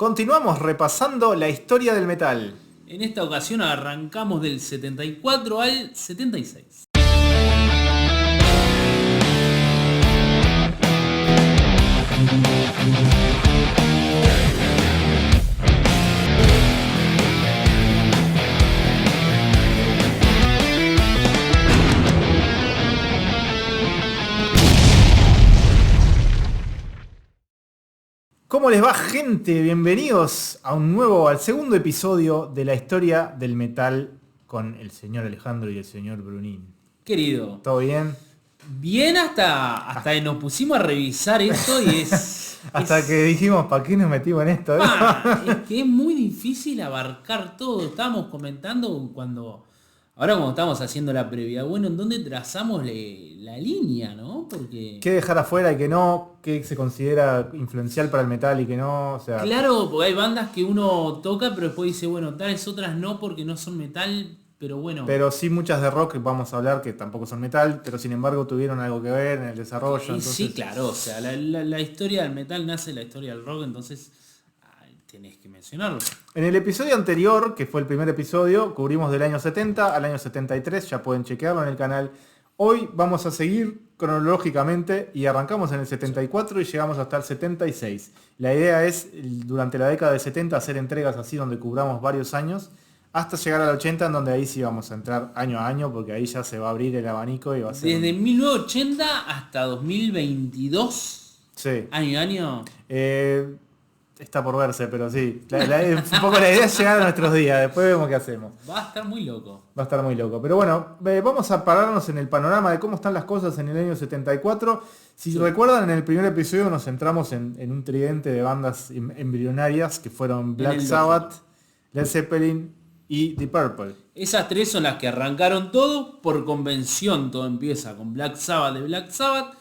Continuamos repasando la historia del metal. En esta ocasión arrancamos del 74 al 76. ¿Cómo les va, gente? Bienvenidos al segundo episodio de la historia del metal con el señor Alejandro y el señor Brunín. Querido, ¿Todo bien? bien hasta que nos pusimos a revisar esto y es... Hasta que dijimos, ¿para qué nos metimos en esto? Es que es muy difícil abarcar todo. Estábamos comentando ahora cuando estamos haciendo la previa, bueno, ¿en dónde trazamos la línea, no? Porque... ¿Qué dejar afuera y qué no? ¿Qué se considera influencial para el metal y qué no? O sea, Claro, porque hay bandas que uno toca, pero después dice, bueno, tales otras no porque no son metal, pero bueno. pero sí muchas de rock que vamos a hablar que tampoco son metal, pero sin embargo tuvieron algo que ver en el desarrollo. Entonces... Sí, claro, o sea, la historia del metal nace de la historia del rock, entonces tenés que mencionarlo. En el episodio anterior, que fue el primer episodio, cubrimos del año 70 al año 73, ya pueden chequearlo en el canal. Hoy vamos a seguir cronológicamente y arrancamos en el 74 y llegamos hasta el 76. La idea es, durante la década del 70, hacer entregas así donde cubramos varios años, hasta llegar al 80, en donde ahí sí vamos a entrar año a año, porque ahí ya se va a abrir el abanico y va a ser... Desde 1980 hasta 2022, sí. año a año. Está por verse, pero sí. Un poco la idea es llegar a nuestros días, después vemos qué hacemos. Va a estar muy loco. Va a estar muy loco. Pero bueno, vamos a pararnos en el panorama de cómo están las cosas en el año 74. Si recuerdan, en el primer episodio nos centramos en un tridente de bandas embrionarias que fueron Black Sabbath, Led Zeppelin y Deep Purple. Esas tres son las que arrancaron todo por convención. Todo empieza con Black Sabbath de Black Sabbath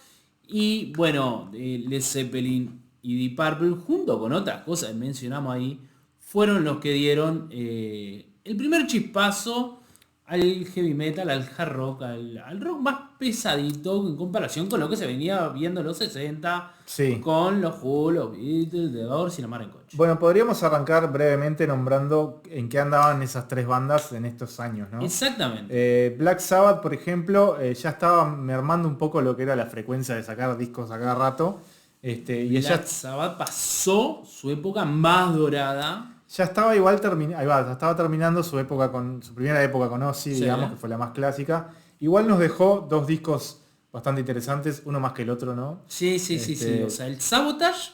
y bueno, Led Zeppelin y Deep Purple, junto con otras cosas que mencionamos ahí, fueron los que dieron el primer chispazo al heavy metal, al hard rock, al rock más pesadito en comparación con lo que se venía viendo en los 60, sí, con los Who, los Beatles, The Doors y la mar en coche. Bueno, podríamos arrancar brevemente nombrando en qué andaban esas tres bandas en estos años, ¿no? Exactamente. Black Sabbath, por ejemplo, ya estaba mermando un poco lo que era la frecuencia de sacar discos a cada rato. Y Black Sabbath pasó su época más dorada. Ya estaba estaba terminando su primera época con Ozzy, sí, digamos, que fue la más clásica. Igual nos dejó dos discos bastante interesantes, uno más que el otro, ¿no? Sí. O sea, el Sabotage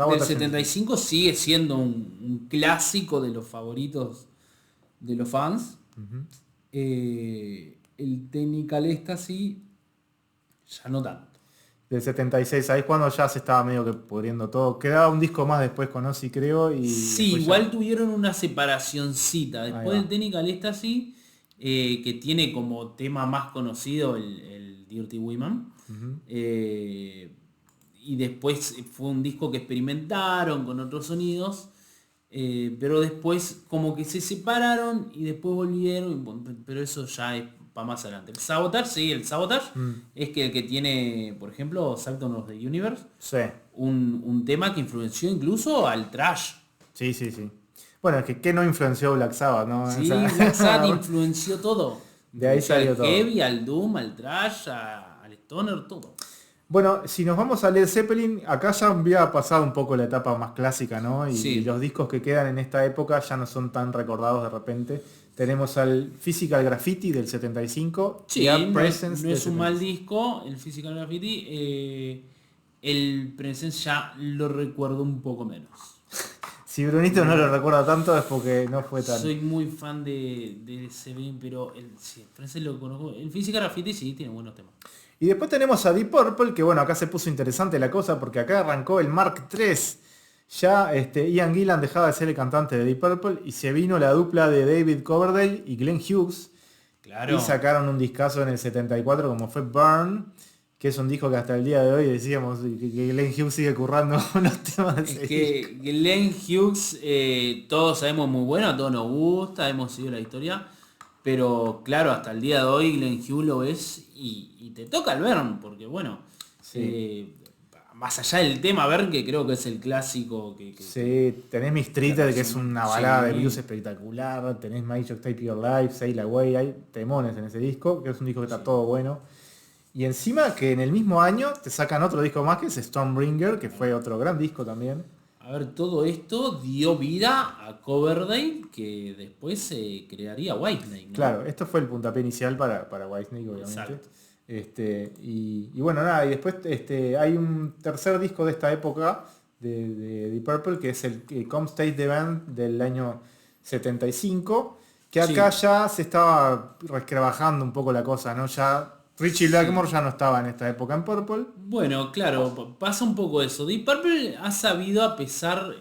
del 75 sigue siendo un clásico de los favoritos de los fans. Uh-huh. El Technical Ecstasy ya no tanto. Del 76, ahí es cuando ya se estaba medio que pudriendo todo. Quedaba un disco más después con Ozzy, creo. Y sí, igual tuvieron una separacioncita. Después del Technical Ecstasy, que tiene como tema más conocido el Dirty Women. Uh-huh. Y después fue un disco que experimentaron con otros sonidos. Pero después como que se separaron y después volvieron. Pero eso ya es para más adelante. El Sabotage es que el que tiene, por ejemplo, Salton of the Universe. Sí. Un tema que influenció incluso al thrash. Sí. Bueno, es que ¿qué no influenció Black Sabbath, no? Sí, Black Sabbath influenció todo. De ahí salió todo. Al heavy, al doom, al thrash, al stoner, todo. Bueno, si nos vamos a Led Zeppelin, acá ya había pasado un poco la etapa más clásica, ¿no? Y los discos que quedan en esta época ya no son tan recordados de repente. Tenemos al Physical Graffiti del 75. Sí, no es un mal disco, el Physical Graffiti. El Presence ya lo recuerdo un poco menos. Si Brunito no lo recuerda tanto es porque no fue tan... Soy muy fan de Zeppelin, pero el Presence lo conozco. El Physical Graffiti sí tiene buenos temas. Y después tenemos a Deep Purple, que bueno, acá se puso interesante la cosa porque acá arrancó el Mark III. Ya Ian Gillan dejaba de ser el cantante de Deep Purple y se vino la dupla de David Coverdale y Glenn Hughes. Claro. Y sacaron un discazo en el 74 como fue Burn, que es un disco que hasta el día de hoy decíamos que Glenn Hughes sigue currando unos temas de ese disco. Glenn Hughes, todos sabemos muy bueno, a todos nos gusta, hemos seguido la historia, pero claro, hasta el día de hoy Glenn Hughes lo ves y te toca el Burn, porque bueno, sí. más allá del tema, a ver, que creo que es el clásico que sí, tenés Mistreated, que es una balada de sí. blues espectacular, tenés My Shock Take Your Life, Sail Away, hay temones en ese disco, que es un disco que está todo bueno. Y encima que en el mismo año te sacan otro disco más que es Stormbringer, que fue otro gran disco también. A ver, todo esto dio vida a Coverdale, que después se crearía Whitesnake, ¿no? Claro, esto fue el puntapié inicial para Whitesnake, obviamente. Exacto. Y bueno, nada, y después hay un tercer disco de esta época de Deep Purple, que es el Come State the Band del año 75, que acá ya se estaba resquebrajando un poco la cosa, ¿no? Ya Richie Blackmore ya no estaba en esta época en Purple. Bueno, claro, pasa un poco eso. Deep Purple ha sabido, a pesar,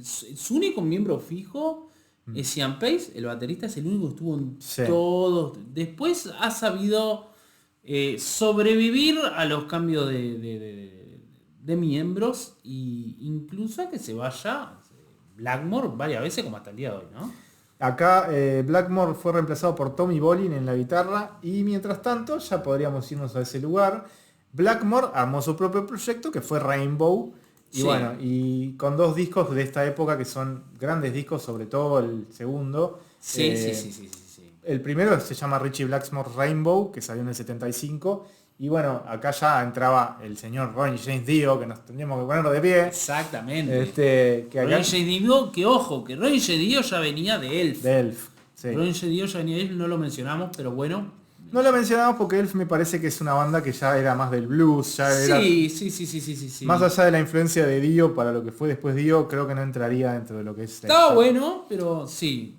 su único miembro fijo es Ian Pace, el baterista es el único que estuvo en todos. Después ha sabido sobrevivir a los cambios de miembros e incluso a que se vaya Blackmore varias veces como hasta el día de hoy, ¿no? Acá Blackmore fue reemplazado por Tommy Bolin en la guitarra y mientras tanto ya podríamos irnos a ese lugar. Blackmore armó su propio proyecto que fue Rainbow y bueno, y con dos discos de esta época que son grandes discos, sobre todo el segundo. Sí. El primero se llama Richie Blackmore Rainbow, que salió en el 75. Y bueno, acá ya entraba el señor Ronnie James Dio, que nos tendríamos que poner de pie. Exactamente. Que acá... Ronnie James Dio, que ojo, que Ronnie James Dio ya venía de Elf. De Elf, sí. Ronnie James Dio ya venía de Elf, no lo mencionamos, pero bueno. No lo mencionamos porque Elf me parece que es una banda que ya era más del blues, ya era... Sí. Más allá de la influencia de Dio para lo que fue después Dio, creo que no entraría dentro de lo que es... Estaba bueno, pero sí.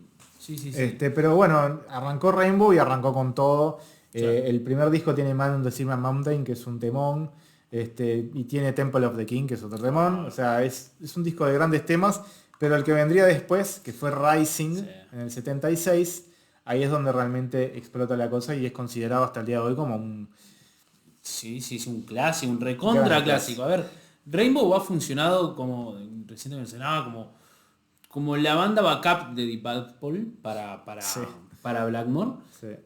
Pero bueno, arrancó Rainbow y arrancó con todo. El primer disco tiene Man on the Silver Mountain, que es un temón. Y tiene Temple of the King, que es otro temón. O sea, es un disco de grandes temas. Pero el que vendría después, que fue Rising, en el 76, ahí es donde realmente explota la cosa y es considerado hasta el día de hoy como un... Sí, un clásico, un recontra clásico. A ver, Rainbow ha funcionado como, recién mencionaba, como la banda backup de Deep Purple para Blackmore.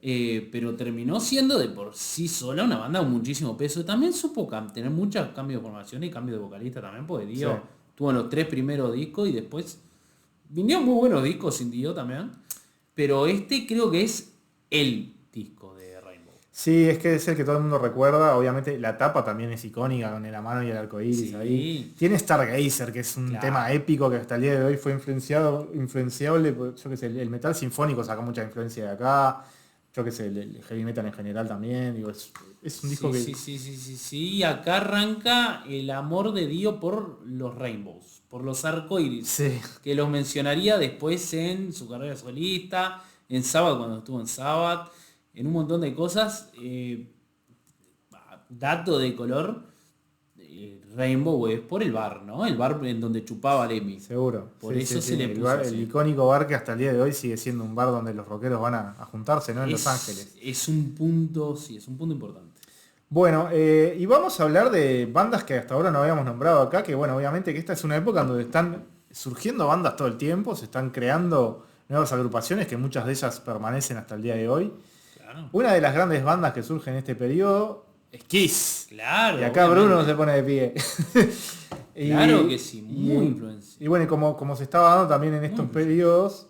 Sí. Pero terminó siendo de por sí sola una banda con muchísimo peso. También supo tener muchos cambios de formación y cambios de vocalista también, porque Dio tuvo en los 3 primeros discos y después vinieron muy buenos discos sin Dio también. Pero creo que es el disco de Rainbow. Sí, es que es el que todo el mundo recuerda. Obviamente la tapa también es icónica con la mano y el arcoíris ahí. Tiene Stargazer, que es un tema épico que hasta el día de hoy fue influenciable. Yo qué sé, el metal sinfónico saca mucha influencia de acá. Yo qué sé, el heavy metal en general también. Digo, es un disco que... Sí. Y acá arranca el amor de Dio por los Rainbows, por los arcoíris. Sí. Que los mencionaría después en su carrera solista, en Sabbath cuando estuvo en Sabbath, en un montón de cosas. Dato de color, Rainbow es por el bar, ¿no? El bar en donde chupaba Lemmy. Seguro. Por eso se le puso el icónico bar que hasta el día de hoy sigue siendo un bar donde los rockeros van a juntarse, ¿no? En Los Ángeles. Es un punto importante. Bueno, y vamos a hablar de bandas que hasta ahora no habíamos nombrado acá, que bueno, obviamente que esta es una época donde están surgiendo bandas todo el tiempo, se están creando nuevas agrupaciones que muchas de ellas permanecen hasta el día de hoy. Claro. Una de las grandes bandas que surge en este periodo es Kiss. Claro. Y acá obviamente. Bruno se pone de pie. Claro que sí, muy influencia. Y bueno, como se estaba dando también en estos periodos,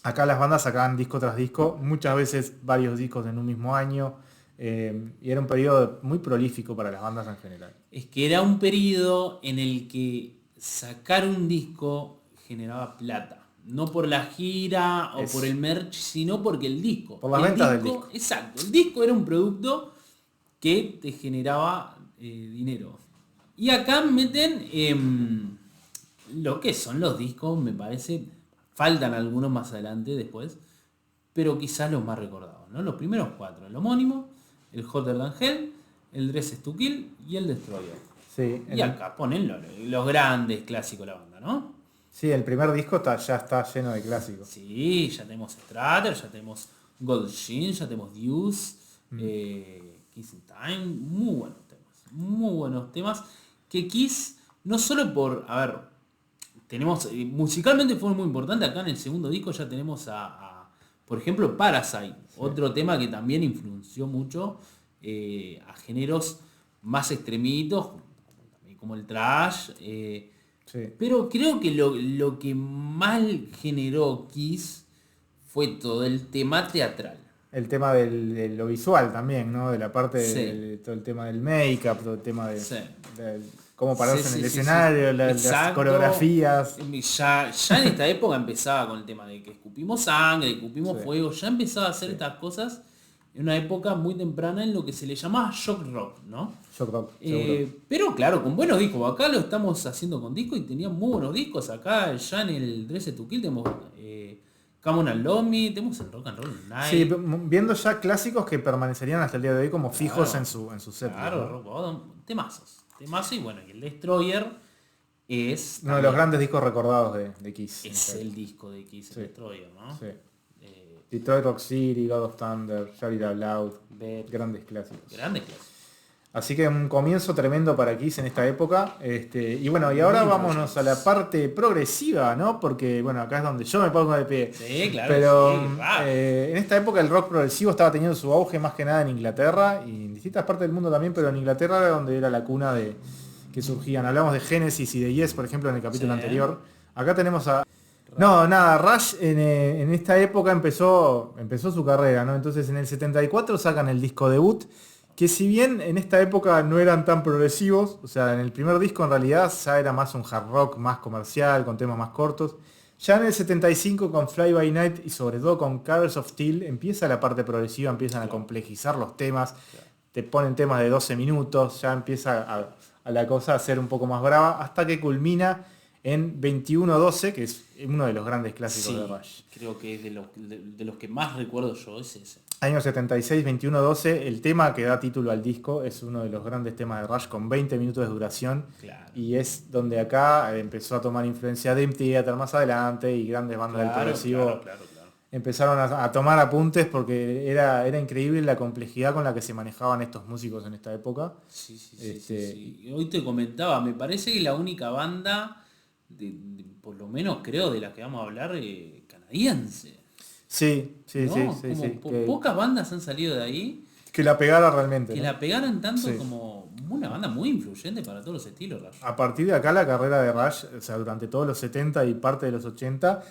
acá las bandas sacaban disco tras disco, muchas veces varios discos en un mismo año. Y era un periodo muy prolífico para las bandas en general. Es que era un periodo en el que sacar un disco generaba plata. No por la gira o por el merch, sino porque el disco. Por las ventas del disco. Exacto. El disco era un producto que te generaba dinero. Y acá meten lo que son los discos, me parece. Faltan algunos más adelante después. Pero quizás los más recordados, ¿no? Los primeros 4. El homónimo, el Hotter Than Hell, el Dresses to Kill y el Destroyer. Sí, y acá ponen los grandes clásicos de la banda, ¿no? Sí, el primer disco ya está lleno de clásicos. Sí, ya tenemos Strater, ya tenemos Gold Shin, ya tenemos Deuce, Kissing Time, muy buenos temas. Que Kiss, no solo por, tenemos, musicalmente fue muy importante, acá en el segundo disco ya tenemos por ejemplo, Parasite, otro tema que también influenció mucho a géneros más extremitos, como el thrash. Sí. Pero creo que lo que mal generó Kiss fue todo el tema teatral. El tema de lo visual también, ¿no? De la parte Sí. de todo el tema del make-up, todo el tema Sí. de cómo pararse en el Sí. escenario, las Exacto. coreografías. Ya en esta época empezaba con el tema de que escupimos sangre, escupimos Sí. fuego, ya empezaba a hacer estas cosas en una época muy temprana en lo que se le llamaba shock rock, ¿no? Shock rock, seguro. Pero claro, con buenos discos. Acá lo estamos haciendo con discos y tenían muy buenos discos. Acá ya en el Dress to Kill tenemos Come On and Love Me, tenemos el Rock and Roll Night. Sí, viendo ya clásicos que permanecerían hasta el día de hoy como fijos en su set. Claro, ¿no? Rock Bottom, temazos. Y bueno, y el Destroyer es Uno de los grandes discos recordados de Kiss. es el disco de Kiss, el Sí. Destroyer, ¿no? Sí. Detroit Rock City, God of Thunder, Shout It Out Loud, Beth, grandes clásicos. grandes clásicos. Así que un comienzo tremendo para Kiss en esta época. Y bueno, y ahora vámonos a la parte progresiva, ¿no? Porque bueno, acá es donde yo me pongo de pie. Sí, claro. Pero sí, en esta época el rock progresivo estaba teniendo su auge más que nada en Inglaterra y en distintas partes del mundo también, pero en Inglaterra era donde era la cuna de que surgían. Hablamos de Genesis y de Yes, por ejemplo, en el capítulo anterior. Acá tenemos a... No, nada, Rush en esta época empezó su carrera, ¿no? Entonces en el 74 sacan el disco debut, que si bien en esta época no eran tan progresivos, o sea, en el primer disco en realidad ya era más un hard rock más comercial, con temas más cortos. Ya en el 75 con Fly By Night y sobre todo con Colors of Steel empieza la parte progresiva, empiezan a complejizar los temas, te ponen temas de 12 minutos, ya empieza a la cosa a ser un poco más brava, hasta que culmina en 21-12, que es uno de los grandes clásicos de Rush. Creo que es de los que más recuerdo yo, es ese. Año 76, 21-12, el tema que da título al disco es uno de los grandes temas de Rush con 20 minutos de duración. Claro. Y es donde acá empezó a tomar influencia de Theater más adelante y grandes bandas del progresivo Claro. empezaron a tomar apuntes porque era increíble la complejidad con la que se manejaban estos músicos en esta época. Sí. Y hoy te comentaba, me parece que la única banda, por lo menos creo, de la que vamos a hablar, canadiense. Sí. Pocas bandas han salido de ahí Que la pegara realmente. que ¿no? la pegaran tanto Sí. como una banda muy influyente para todos los estilos. Rush. A partir de acá la carrera de Rush, o sea, durante todos los 70 y parte de los 80,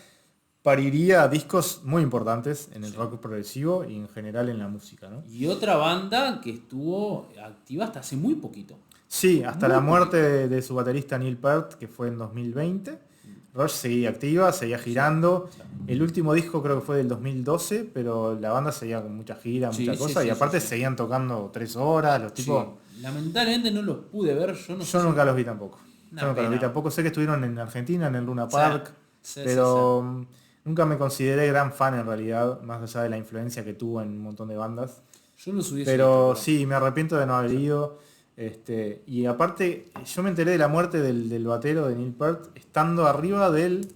pariría discos muy importantes en el rock progresivo y en general en la música, ¿no? Y otra banda que estuvo activa hasta hace muy poquito. Sí, hasta la muerte de su baterista Neil Peart, que fue en 2020. Rush seguía activa, seguía girando. El último disco creo que fue del 2012, pero la banda seguía con mucha gira, mucha cosa, y aparte seguían tocando 3 horas, los tipos... Sí. Lamentablemente no los pude ver, yo nunca los vi tampoco. Una Yo nunca los vi pena. tampoco. Sé que estuvieron en Argentina, en el Luna Park, Sí, pero nunca me consideré gran fan en realidad, más allá de la influencia que tuvo en un montón de bandas. Yo los hubiese Pero visto, sí, me arrepiento de no haber ido. Y aparte, yo me enteré de la muerte del batero de Neil Peart estando arriba del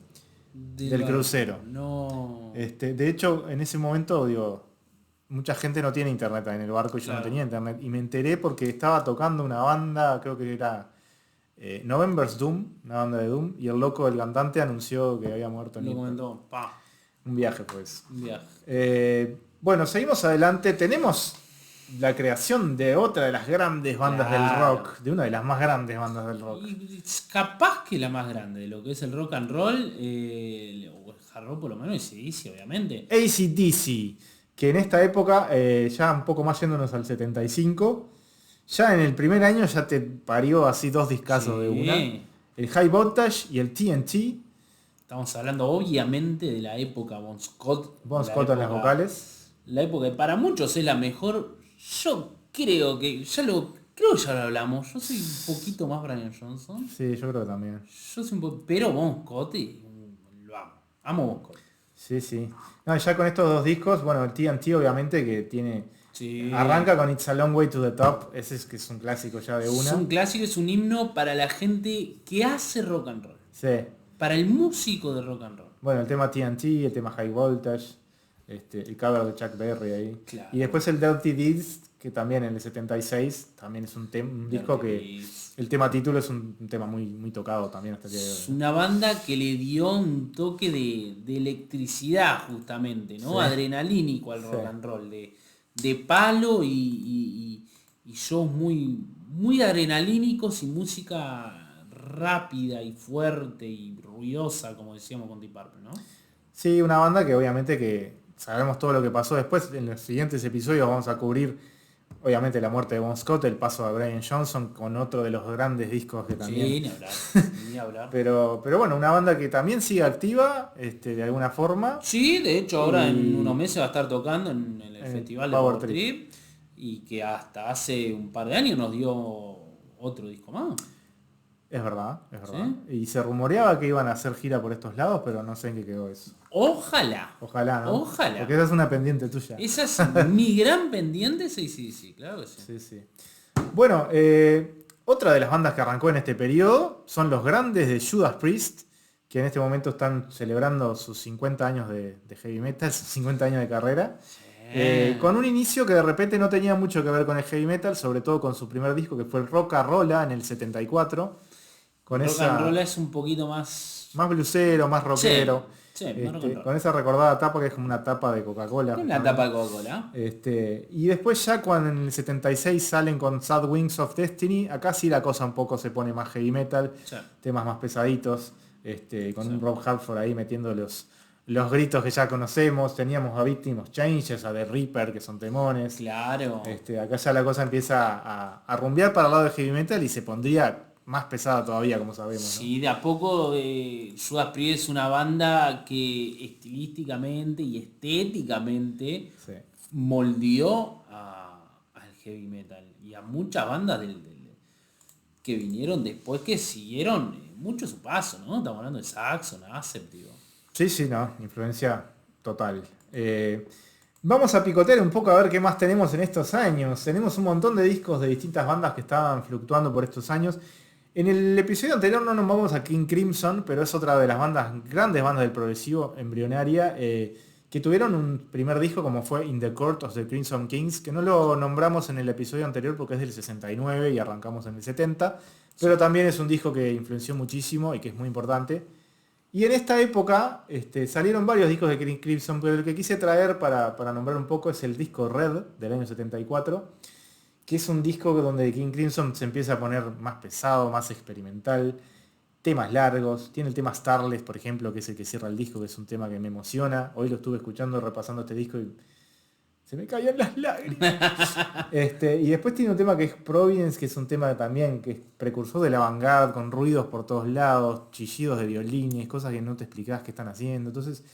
crucero. No. De hecho, en ese momento, digo, mucha gente no tiene internet en el barco y yo no tenía internet. Y me enteré porque estaba tocando una banda, creo que era November's Doom, una banda de Doom, y el loco del cantante anunció que había muerto Lo Neil Peart. comentó, Un viaje, pues. un viaje. Bueno, seguimos adelante. Tenemos la creación de otra de las grandes bandas del rock, de una de las más grandes bandas del rock. Y capaz que la más grande de lo que es el rock and roll, o el hard rock por lo menos, y sí, obviamente. AC/DC, que en esta época, ya un poco más yéndonos al 75, ya en el primer año ya te parió así 2 discazos de una. El High Voltage y el TNT. Estamos hablando obviamente de la época Bon Scott. Bon Scott en las vocales. La época que para muchos es la mejor. Yo creo que ya lo hablamos. Yo soy un poquito más Brian Johnson. Sí, yo creo que también. Pero Bon Scott lo amo. Amo Bon Scott. Sí. No, ya con estos 2 discos, bueno, el TNT obviamente que tiene... Arranca con It's a Long Way to the Top, ese es que es un clásico ya de una. Es un clásico, es un himno para la gente que hace rock and roll. Sí. Para el músico de rock and roll. Bueno, el tema TNT, el tema High Voltage, el cover de Chuck Berry ahí. Claro. Y después el Dirty Deeds, que también en el 76, también es un disco que el tema título es un tema muy, muy tocado también hasta el día de hoy. Es una banda que le dio un toque de electricidad justamente, ¿no? Sí. Adrenalínico al rock and roll, de palo y shows muy, muy adrenalínicos y música rápida y fuerte y ruidosa, como decíamos con Deep Purple, ¿no? Sí, una banda que obviamente que sabemos todo lo que pasó después. En los siguientes episodios vamos a cubrir, obviamente, la muerte de Bon Scott, el paso de Brian Johnson con otro de los grandes discos que también... Sí, ni hablar, ni hablar. Pero bueno, una banda que también sigue activa, de alguna forma. Sí, de hecho ahora Y- en unos meses va a estar tocando en el En el Festival de Power Power Trip y que hasta hace un par de años nos dio otro disco más. Es verdad, es verdad. ¿Sí? Y se rumoreaba que iban a hacer gira por estos lados, pero no sé en qué quedó eso. Ojalá. Ojalá, ¿no? Ojalá. Porque esa es una pendiente tuya. Esa es mi gran pendiente, sí, claro que sí. Sí, sí. Bueno, otra de las bandas que arrancó en este periodo son los grandes de Judas Priest, que en este momento están celebrando sus 50 años de heavy metal, sus 50 años de carrera. Con un inicio que de repente no tenía mucho que ver con el heavy metal, sobre todo con su primer disco que fue el Rock-a-Rolla en el 74. Con Rock esa... and roll es un poquito más... Más blusero, más rockero. Sí, más rock and roll. Con esa recordada tapa que es como una tapa de Coca-Cola. Una tapa de Coca-Cola. Y después ya cuando en el 76 salen con Sad Wings of Destiny, acá sí la cosa un poco se pone más heavy metal, Sí. temas más pesaditos, con un Rob Halford ahí metiendo los gritos que ya conocemos. Teníamos a Victim of Changes, a The Reaper, que son temones. Claro. Acá ya la cosa empieza a rumbear para el lado de heavy metal y se pondría más pesada todavía, como sabemos, ¿no? Sí, de a poco Judas Priest es una banda que estilísticamente y estéticamente Sí. moldeó al heavy metal y a muchas bandas que vinieron después que siguieron mucho su paso, ¿no? Estamos hablando de Saxon, Accept, digo. Sí, no, influencia total. Vamos a picotear un poco a ver qué más tenemos en estos años. Tenemos un montón de discos de distintas bandas que estaban fluctuando por estos años. En el episodio anterior no nos vamos a King Crimson, pero es otra de las grandes bandas del progresivo embrionaria, que tuvieron un primer disco como fue In the Court of the Crimson Kings, que no lo nombramos en el episodio anterior porque es del 69 y arrancamos en el 70, pero también es un disco que influenció muchísimo y que es muy importante. Y en esta época salieron varios discos de King Crimson, pero el que quise traer para nombrar un poco es el disco Red del año 74, que es un disco donde King Crimson se empieza a poner más pesado, más experimental, temas largos. Tiene el tema Starless, por ejemplo, que es el que cierra el disco, que es un tema que me emociona. Hoy lo estuve escuchando, repasando este disco y se me caían las lágrimas. Y después tiene un tema que es Providence, que es un tema también que es precursor de la vanguard, con ruidos por todos lados, chillidos de violines, cosas que no te explicás qué están haciendo. Entonces,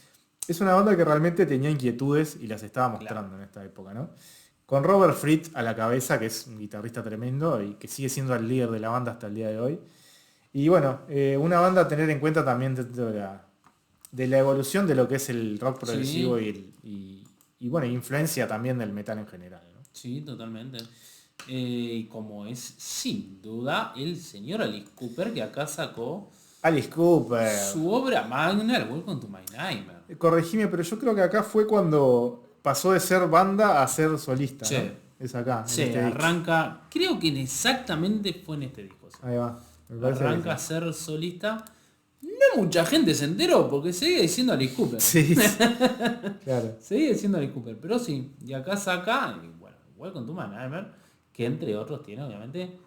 es una banda que realmente tenía inquietudes y las estaba mostrando en esta época, ¿no? Con Robert Fripp a la cabeza, que es un guitarrista tremendo y que sigue siendo el líder de la banda hasta el día de hoy. Y bueno, una banda a tener en cuenta también dentro de la evolución de lo que es el rock progresivo y bueno, influencia también del metal en general, ¿no? Sí, totalmente. Como es sin duda el señor Alice Cooper, que acá sacó Alice Cooper. su obra magna, el Welcome to My Nightmare. Corregime, pero yo creo que acá fue cuando pasó de ser banda a ser solista, Sí. ¿no? Es acá. Sí, en este disco. arranca, creo que exactamente fue en este disco. Sí. Ahí va. Me parece Arranca a que ser solista. No mucha gente se enteró porque seguía diciendo Alice Cooper. sí. Sí, claro. Seguía diciendo Alice Cooper, pero sí. Y acá saca, y bueno, Welcome to My Nightmare, que entre otros tiene obviamente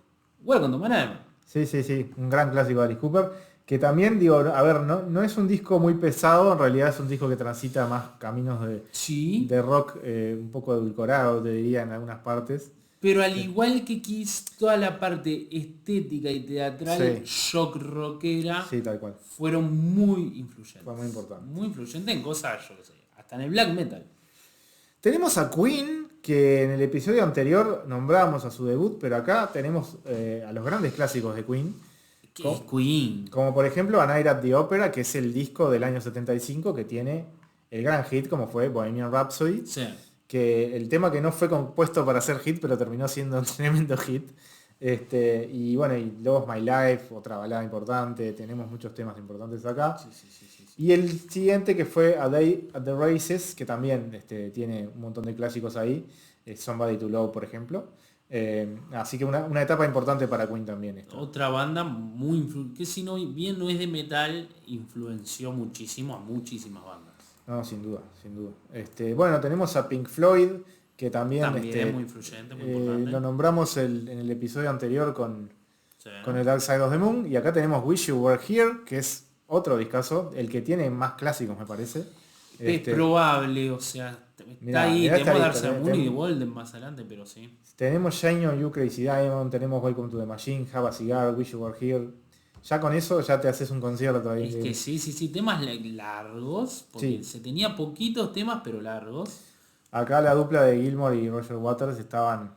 Welcome to My Nightmare. Sí. Un gran clásico de Alice Cooper. Que también, digo, a ver, no es un disco muy pesado, en realidad es un disco que transita más caminos Sí. de rock un poco edulcorado, te diría, en algunas partes. Pero al igual que Kiss, toda la parte estética y teatral, Sí. shock rockera, Sí, tal cual. fueron muy influyentes. Fue muy importante. Muy influyentes en cosas, yo qué sé, hasta en el black metal. Tenemos a Queen, que en el episodio anterior nombrábamos a su debut, pero acá tenemos a los grandes clásicos de Queen. ¿Qué es Queen? Como por ejemplo A Night at the Opera, que es el disco del año 75 que tiene el gran hit como fue Bohemian Rhapsody. Sí. Que el tema que no fue compuesto para ser hit, pero terminó siendo un tremendo hit. Y bueno, y Love My Life, otra balada importante. Tenemos muchos temas importantes acá. Sí. Y el siguiente que fue A Day at the Races, que también tiene un montón de clásicos ahí. Somebody to Love, por ejemplo. Así que una etapa importante para Queen también esto. Otra banda que si no bien no es de metal, influenció muchísimo a muchísimas bandas. No, sin duda. Bueno, tenemos a Pink Floyd, que también, es muy influyente, muy importante. lo nombramos en el episodio anterior con Sí. el Dark Side of the Moon. Y acá tenemos Wish You Were Here, que es otro discazo, el que tiene más clásicos, me parece. Es probable, o sea, está ahí, tenemos Dark Side of the Moon y The Walden más adelante, pero sí. Tenemos Shine on You, Crazy Diamond, tenemos Welcome to the Machine, Have a Cigar, Wish You Were Here. Ya con eso ya te haces un concierto ahí. Es que sí, temas largos, porque se tenía poquitos temas, pero largos. Acá la dupla de Gilmour y Roger Waters estaba en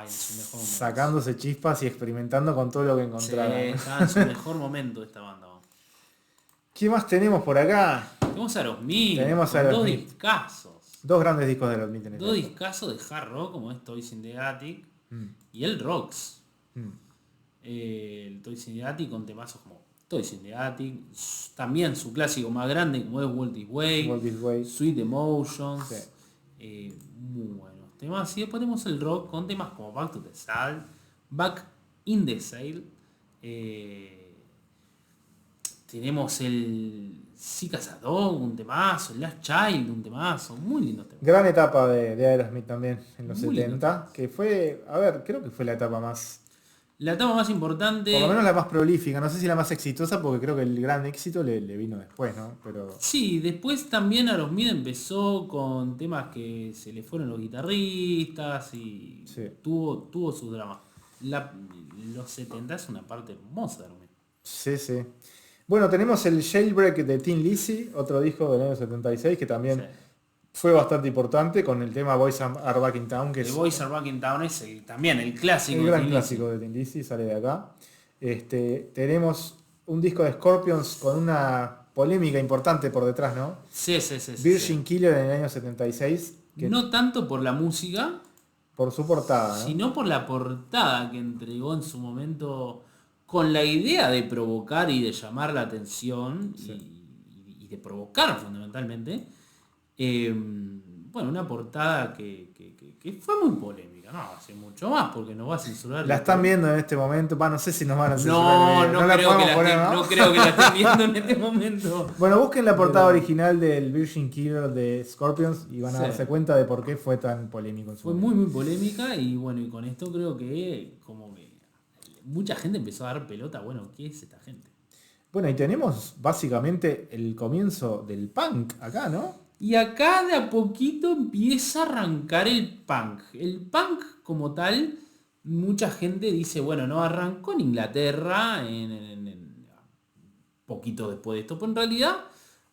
su mejor momento. Sacándose chispas y experimentando con todo lo que encontraron. Sí, estaba en su mejor momento esta banda. ¿Qué más tenemos por acá? Tenemos a Aerosmith, Tenemos a dos Aerosmith. discazos. Dos grandes discos de Aerosmith en Dos discazos de hard rock, como es Toys in the Attic y el Rocks. El Toys in the Attic con temazos como Toys in the Attic, también su clásico más grande como es Walk This Way, Sweet Emotions, muy buenos temas. Y después tenemos el rock con temas como Back to the Saddle, Back in the Sail, tenemos el Sick as a Dog, un temazo, el Last Child, un temazo, muy lindo tema. Gran etapa de Aerosmith también en los Muy 70, que fue, a ver, creo que fue la etapa más... La etapa más importante... Por lo menos la más prolífica, no sé si la más exitosa, porque creo que el gran éxito le vino después, ¿no? Pero... Sí, después también Aerosmith empezó con temas que se le fueron los guitarristas y tuvo sus dramas. Los 70 es una parte hermosa de Aerosmith. Sí. Bueno, tenemos el Jailbreak de Tin Lizzy, otro disco del año 76, que también fue bastante importante, con el tema Boys Are Back in Town. Que Boys Are Back in Town es también el clásico. El gran clásico de Tin Lizzy, sale de acá. Tenemos un disco de Scorpions con una polémica importante por detrás, ¿no? Sí. Virgin Killer en el año 76. Que no tanto por la música, por su portada, ¿no? Sino por la portada que entregó en su momento, con la idea de provocar y de llamar la atención y de provocar fundamentalmente. Una portada que fue muy polémica, no hace mucho más porque nos va a censurar. La están viendo en este momento, no sé si nos van a censurar. No creo que la estén viendo en este momento. Bueno, busquen la portada original del Virgin Killer de Scorpions y van a darse cuenta de por qué fue tan polémico. Fue muy polémica y con esto creo que como que mucha gente empezó a dar pelota, ¿qué es esta gente? Bueno, y tenemos básicamente el comienzo del punk acá, ¿no? Y acá de a poquito empieza a arrancar el punk. El punk como tal, mucha gente dice, no arrancó en Inglaterra, en poquito después de esto, pero en realidad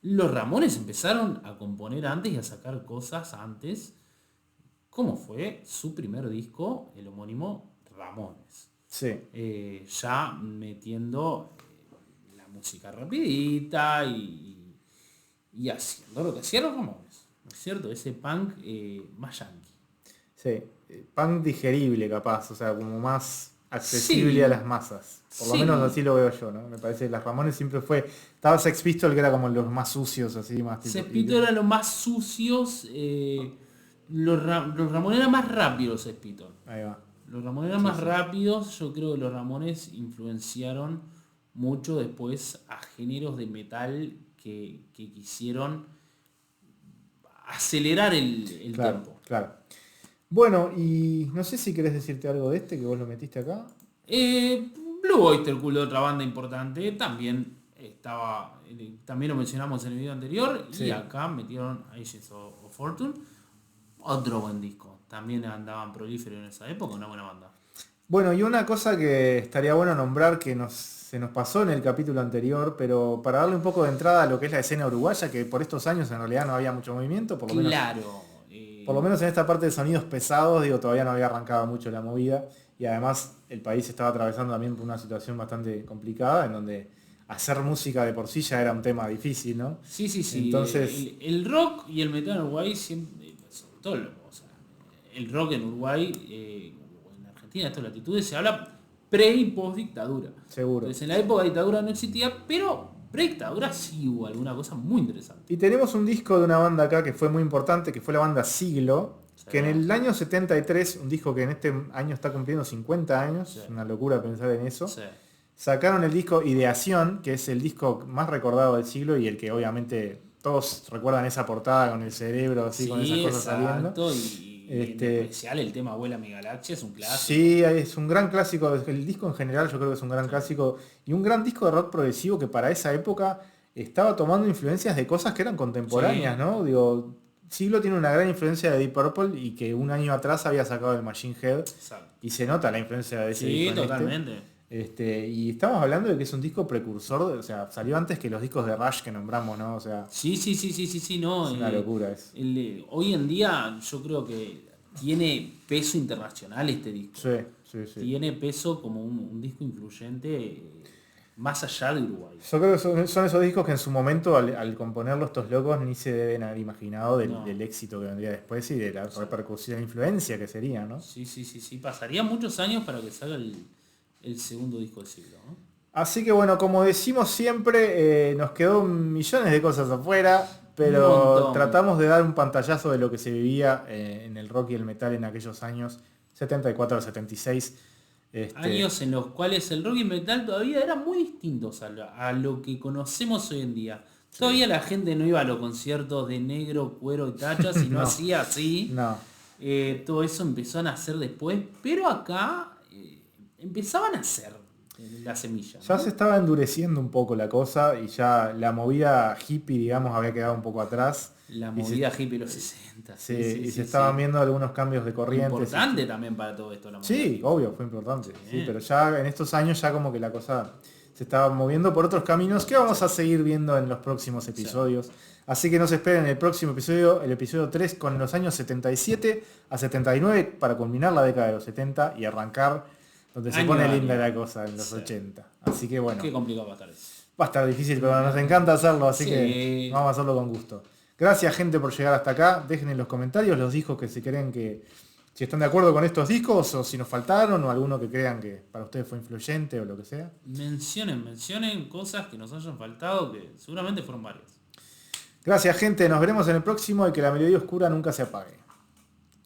los Ramones empezaron a componer antes y a sacar cosas antes, como fue su primer disco, el homónimo Ramones. Sí. Ya metiendo la música rapidita y haciendo lo que hacían los Ramones, ¿no es cierto? Ese punk más yankee. Sí, punk digerible capaz, o sea, como más accesible a las masas. Por lo menos así lo veo yo, ¿no? Me parece que las Ramones siempre estaba Sex Pistols, que era como los más sucios, así más tipo. Sex Pistols eran los más sucios, los Ramones eran más rápidos, Sex Pistols. Ahí va. Los Ramones eran más rápidos, yo creo que los Ramones influenciaron mucho después a géneros de metal que quisieron acelerar el tiempo. Claro. Bueno, y no sé si querés decirte algo de que vos lo metiste acá. Blue Oyster Cult, otra banda importante, también también lo mencionamos en el video anterior, y acá metieron Agents of Fortune, otro buen disco. También andaban prolíferos en esa época, una buena banda. Bueno, y una cosa que estaría bueno nombrar que se nos pasó en el capítulo anterior, pero para darle un poco de entrada a lo que es la escena uruguaya, que por estos años en realidad no había mucho movimiento, por lo menos en esta parte de sonidos pesados, todavía no había arrancado mucho la movida, y además el país estaba atravesando también por una situación bastante complicada, en donde hacer música de por sí ya era un tema difícil, ¿no? Sí. Entonces, el rock y el metal en Uruguay siempre, sobre todo, el rock en Uruguay, en Argentina, estas latitudes, se habla pre y post dictadura. Seguro. Entonces en la época de dictadura no existía, pero pre dictadura sí hubo alguna cosa muy interesante. Y tenemos un disco de una banda acá que fue muy importante, que fue la banda Siglo, que en el año 73, un disco que en este año está cumpliendo 50 años, es una locura pensar en eso, sacaron el disco Ideación, que es el disco más recordado del siglo y el que obviamente todos recuerdan esa portada con el cerebro así, con esas cosas saliendo. en especial el tema Vuela mi galaxia es un clásico. Sí, es un gran clásico. El disco en general yo creo que es un gran clásico. Y un gran disco de rock progresivo que para esa época estaba tomando influencias de cosas que eran contemporáneas, ¿no? Digo, Siglo tiene una gran influencia de Deep Purple y que un año atrás había sacado el Machine Head. Exacto. Y se nota la influencia de ese Sí, disco. totalmente. Y estamos hablando de que es un disco precursor, o sea, salió antes que los discos de Rush que nombramos, ¿no? O sea, Sí, no. es una locura eso. Hoy en día yo creo que tiene peso internacional este disco. Sí. Tiene peso como un disco influyente más allá de Uruguay. Yo creo que son esos discos que en su momento, al componerlo estos locos, ni se deben haber imaginado del éxito que vendría después y de la repercusión e influencia que sería, ¿no? Sí. Pasaría muchos años para que salga el segundo disco del siglo, ¿no? Así que bueno, como decimos siempre, nos quedó millones de cosas afuera, pero tratamos de dar un pantallazo de lo que se vivía en el rock y el metal en aquellos años, 74 al 76. Años en los cuales el rock y metal todavía eran muy distintos a lo que conocemos hoy en día. Todavía la gente no iba a los conciertos de negro, cuero y tachas y no hacía así. No. Todo eso empezó a nacer después, pero acá empezaban a hacer la semilla, ¿no? Ya se estaba endureciendo un poco la cosa y ya la movida hippie, digamos, había quedado un poco atrás. La movida hippie de los 60. Sí, se estaban viendo algunos cambios de corrientes. Importante también para todo esto la movida. Sí, obvio, fue importante. Sí, pero ya en estos años ya como que la cosa se estaba moviendo por otros caminos que vamos a seguir viendo en los próximos episodios. Así que no se esperen el próximo episodio, el episodio 3, con los años 77 a 79 para culminar la década de los 70 y arrancar donde se pone linda la cosa, en los 80. Así que bueno. Qué complicado va a estar eso. Va a estar difícil, pero nos encanta hacerlo, así que vamos a hacerlo con gusto. Gracias, gente, por llegar hasta acá. Dejen en los comentarios los discos que se creen que... Si están de acuerdo con estos discos o si nos faltaron o alguno que crean que para ustedes fue influyente o lo que sea. Mencionen cosas que nos hayan faltado, que seguramente fueron varias. Gracias, gente. Nos veremos en el próximo y que la melodía oscura nunca se apague.